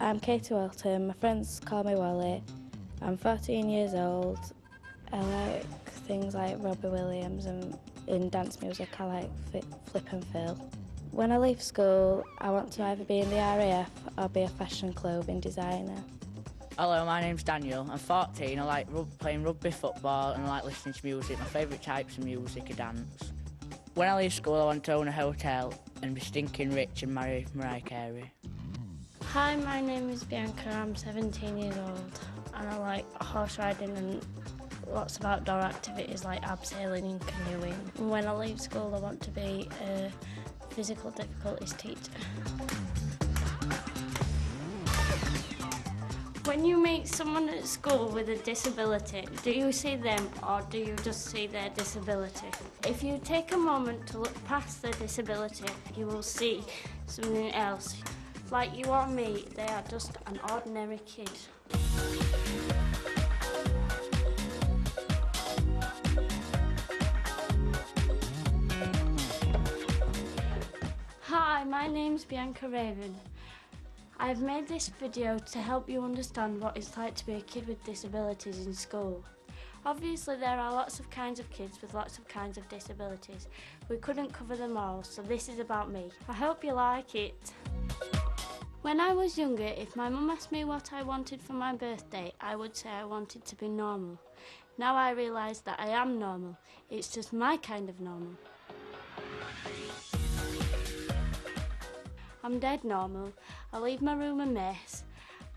I'm Katie Walton, my friends call me Wally. I'm 14 years old. I like things like Robbie Williams, and in dance music I like Flip and Phil. When I leave school, I want to either be in the RAF or be a fashion clothing designer. Hello, my name's Daniel. I'm 14. I like playing rugby, football, and I like listening to music. My favourite types of music are dance. When I leave school, I want to own a hotel and be stinking rich and marry Mariah Carey. Hi, my name is Bianca. I'm 17 years old and I like horse riding and lots of outdoor activities like abseiling and canoeing. And when I leave school, I want to be a physical difficulties teacher. When you meet someone at school with a disability, do you see them or do you just see their disability? If you take a moment to look past their disability, you will see something else. Like you or me, they are just an ordinary kid. Hi, my name's Bianca Raven. I've made this video to help you understand what it's like to be a kid with disabilities in school. Obviously there are lots of kinds of kids with lots of kinds of disabilities. We couldn't cover them all, so this is about me. I hope you like it. When I was younger, if my mum asked me what I wanted for my birthday, I would say I wanted to be normal. Now I realise that I am normal. It's just my kind of normal. I'm dead normal. I leave my room a mess,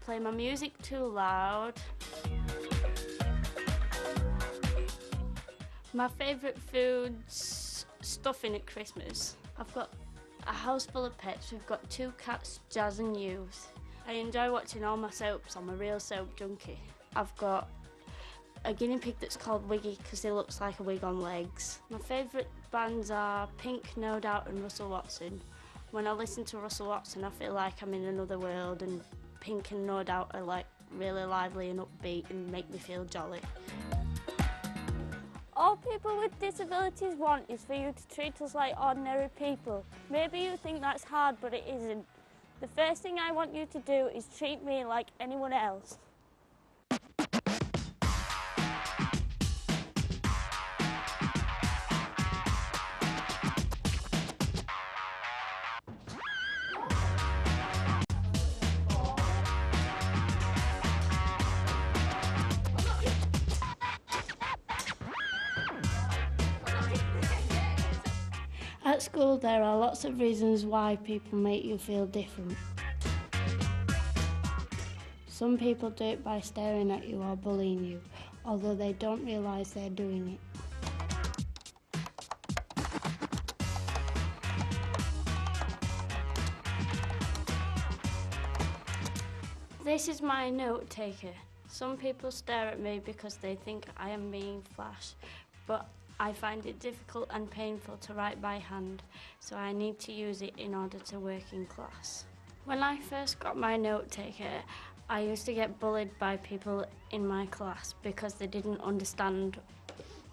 play my music too loud. My favourite food's stuffing at Christmas. I've got a house full of pets. We've got 2 cats, Jazz and Youth. I enjoy watching all my soaps. I'm a real soap junkie. I've got a guinea pig that's called Wiggy because he looks like a wig on legs. My favourite bands are Pink, No Doubt and Russell Watson. When I listen to Russell Watson, I feel like I'm in another world, and Pink and No Doubt are like really lively and upbeat and make me feel jolly. All people with disabilities want is for you to treat us like ordinary people. Maybe you think that's hard, but it isn't. The first thing I want you to do is treat me like anyone else. At school, there are lots of reasons why people make you feel different. Some people do it by staring at you or bullying you, although they don't realise they're doing it. This is my note taker. Some people stare at me because they think I am being flash, but I find it difficult and painful to write by hand, so I need to use it in order to work in class. When I first got my note taker, I used to get bullied by people in my class because they didn't understand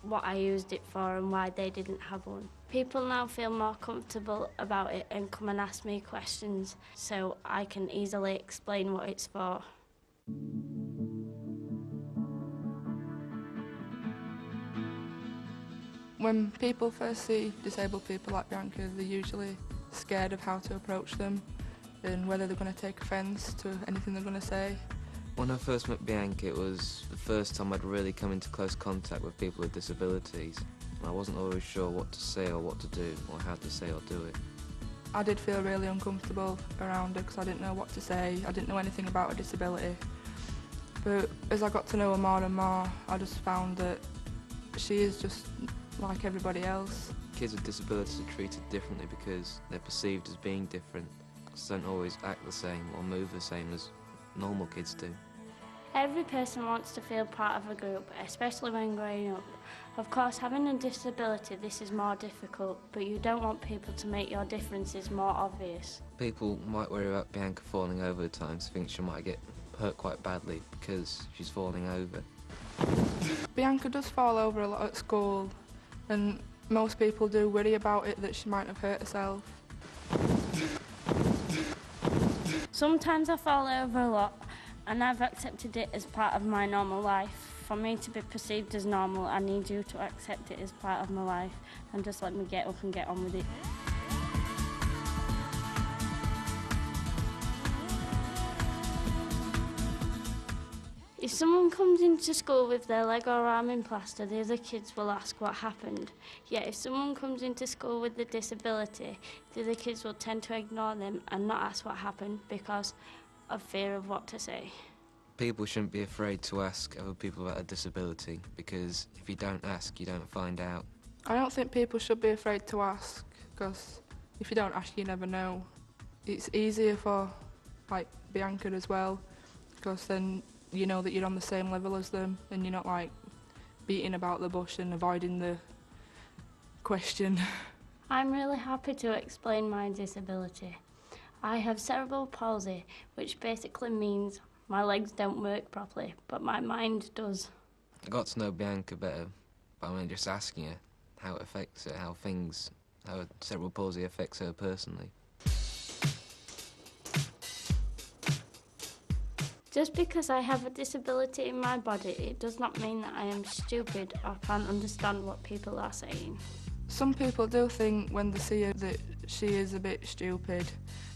what I used it for and why they didn't have one. People now feel more comfortable about it and come and ask me questions so I can easily explain what it's for. When people first see disabled people like Bianca, they're usually scared of how to approach them and whether they're going to take offence to anything they're going to say. When I first met Bianca, it was the first time I'd really come into close contact with people with disabilities. I wasn't always sure what to say or what to do, or how to say or do it. I did feel really uncomfortable around her because I didn't know what to say. I didn't know anything about her disability. But as I got to know her more and more, I just found that she is just like everybody else. Kids with disabilities are treated differently because they're perceived as being different. They don't always act the same or move the same as normal kids do. Every person wants to feel part of a group, especially when growing up. Of course, having a disability, this is more difficult, but you don't want people to make your differences more obvious. People might worry about Bianca falling over at times, think she might get hurt quite badly because she's falling over. Bianca does fall over a lot at school, and most people do worry about it, that she might have hurt herself. Sometimes I fall over a lot, and I've accepted it as part of my normal life. For me to be perceived as normal, I need you to accept it as part of my life and just let me get up and get on with it. If someone comes into school with their leg or arm in plaster, the other kids will ask what happened. Yet if someone comes into school with a disability, the other kids will tend to ignore them and not ask what happened because of fear of what to say. People shouldn't be afraid to ask other people about a disability, because if you don't ask, you don't find out. I don't think people should be afraid to ask, because if you don't ask, you never know. It's easier for, like, Bianca as well, because then you know that you're on the same level as them and you're not, like, beating about the bush and avoiding the question. I'm really happy to explain my disability. I have cerebral palsy, which basically means my legs don't work properly, but my mind does. I got to know Bianca better by just asking her how it affects her, how cerebral palsy affects her personally. Just because I have a disability in my body, it does not mean that I am stupid or can't understand what people are saying. Some people do think when they see her that she is a bit stupid,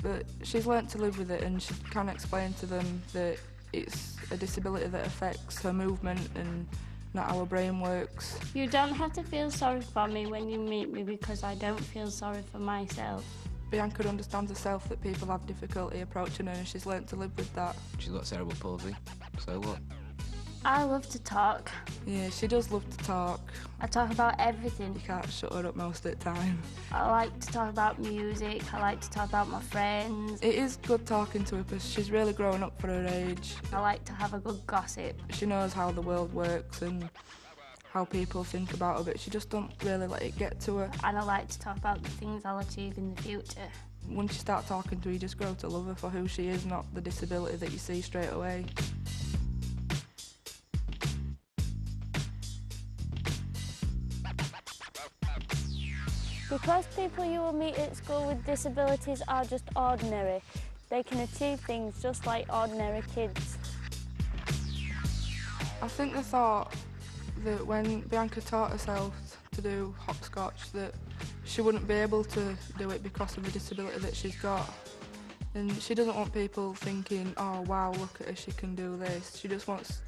but she's learnt to live with it and she can explain to them that it's a disability that affects her movement and not how her brain works. You don't have to feel sorry for me when you meet me because I don't feel sorry for myself. Bianca understands herself that people have difficulty approaching her and she's learnt to live with that. She's got cerebral palsy, so what? I love to talk. Yeah, she does love to talk. I talk about everything. You can't shut her up most of the time. I like to talk about music, I like to talk about my friends. It is good talking to her because she's really grown up for her age. I like to have a good gossip. She knows how the world works and how people think about her, but she just don't really let it get to her. And I like to talk about the things I'll achieve in the future. Once you start talking to her, you just grow to love her for who she is, not the disability that you see straight away. Because people you will meet at school with disabilities are just ordinary, they can achieve things just like ordinary kids. I think they thought that when Bianca taught herself to do hopscotch that she wouldn't be able to do it because of the disability that she's got. And she doesn't want people thinking, oh wow, look at her, she can do this. She just wants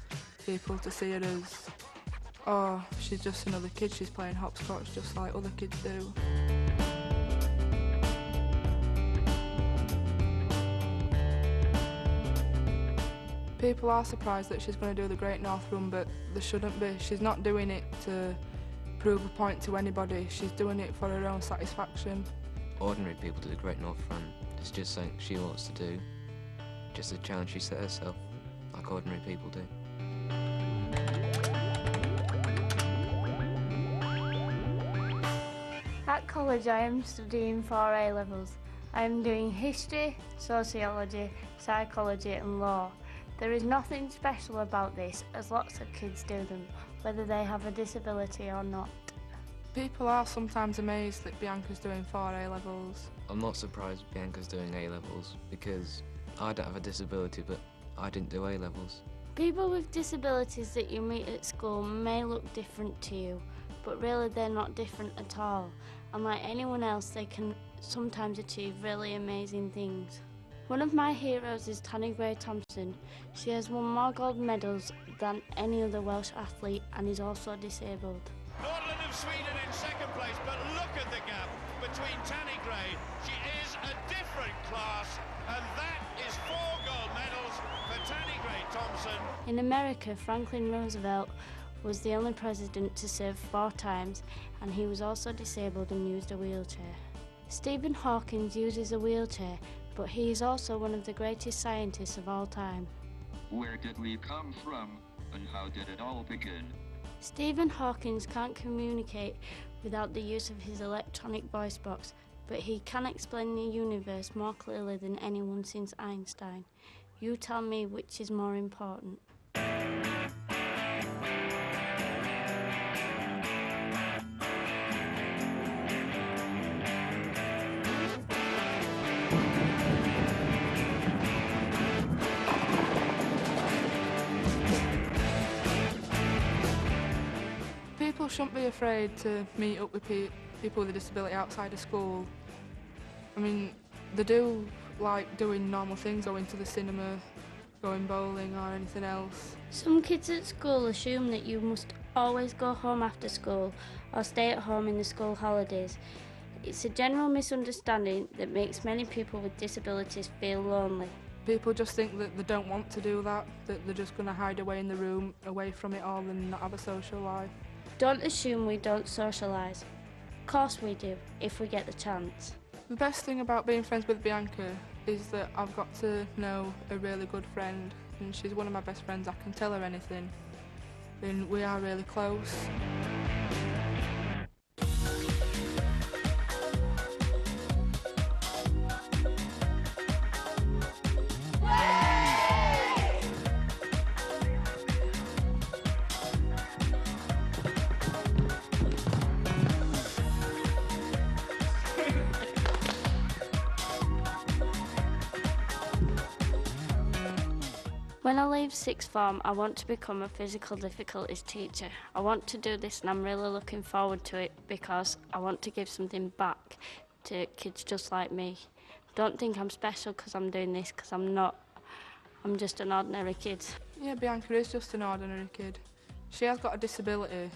people to see her as, oh, she's just another kid, she's playing hopscotch just like other kids do. People are surprised that she's going to do the Great North Run, but they shouldn't be. She's not doing it to prove a point to anybody, she's doing it for her own satisfaction. Ordinary people do the Great North Run. It's just something she wants to do. Just a challenge she set herself, like ordinary people do. At college I am studying 4 A-levels. I am doing history, sociology, psychology and law. There is nothing special about this, as lots of kids do them, whether they have a disability or not. People are sometimes amazed that Bianca's doing 4 A-levels. I'm not surprised Bianca's doing A-levels, because I don't have a disability, but I didn't do A-levels. People with disabilities that you meet at school may look different to you, but really they're not different at all. Unlike anyone else, they can sometimes achieve really amazing things. One of my heroes is Tanni Grey-Thompson. She has won more gold medals than any other Welsh athlete and is also disabled. Nordland of Sweden in second place, but look at the gap between Tanni Grey. She is a different class, and that is 4 gold medals for Tanni Grey-Thompson. In America, Franklin Roosevelt was the only president to serve 4 times, and he was also disabled and used a wheelchair. Stephen Hawking uses a wheelchair, but he is also one of the greatest scientists of all time. Where did we come from, and how did it all begin? Stephen Hawking can't communicate without the use of his electronic voice box, but he can explain the universe more clearly than anyone since Einstein. You tell me which is more important. shouldn't be afraid to meet up with people with a disability outside of school. I mean, they do like doing normal things, going to the cinema, going bowling or anything else. Some kids at school assume that you must always go home after school or stay at home in the school holidays. It's a general misunderstanding that makes many people with disabilities feel lonely. People just think that they don't want to do that they're just going to hide away in the room, away from it all and not have a social life. Don't assume we don't socialise. Of course we do, if we get the chance. The best thing about being friends with Bianca is that I've got to know a really good friend, and she's one of my best friends. I can tell her anything, and we are really close. When I leave sixth form, I want to become a physical difficulties teacher. I want to do this and I'm really looking forward to it because I want to give something back to kids just like me. Don't think I'm special because I'm doing this, because I'm not. I'm just an ordinary kid. Yeah, Bianca is just an ordinary kid. She has got a disability,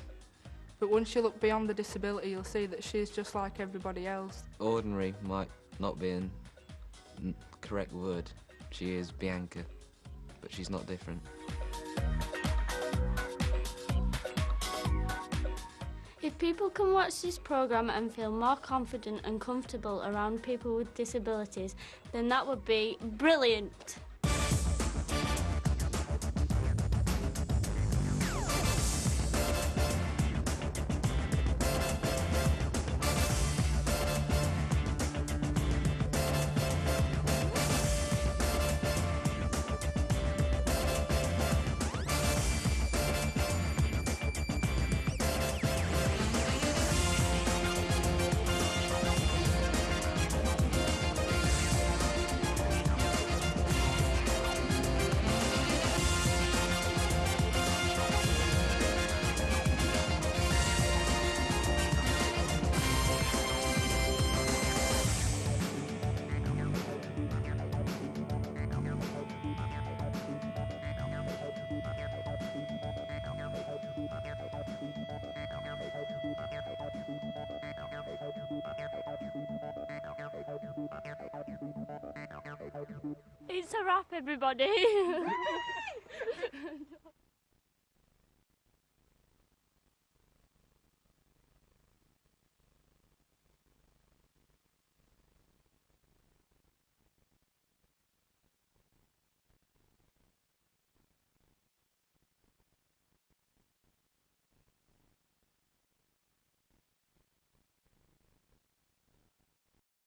but once you look beyond the disability, you'll see that she's just like everybody else. Ordinary might not be a correct word. She is Bianca, but she's not different. If people can watch this programme and feel more confident and comfortable around people with disabilities, then that would be brilliant. It's a wrap, everybody.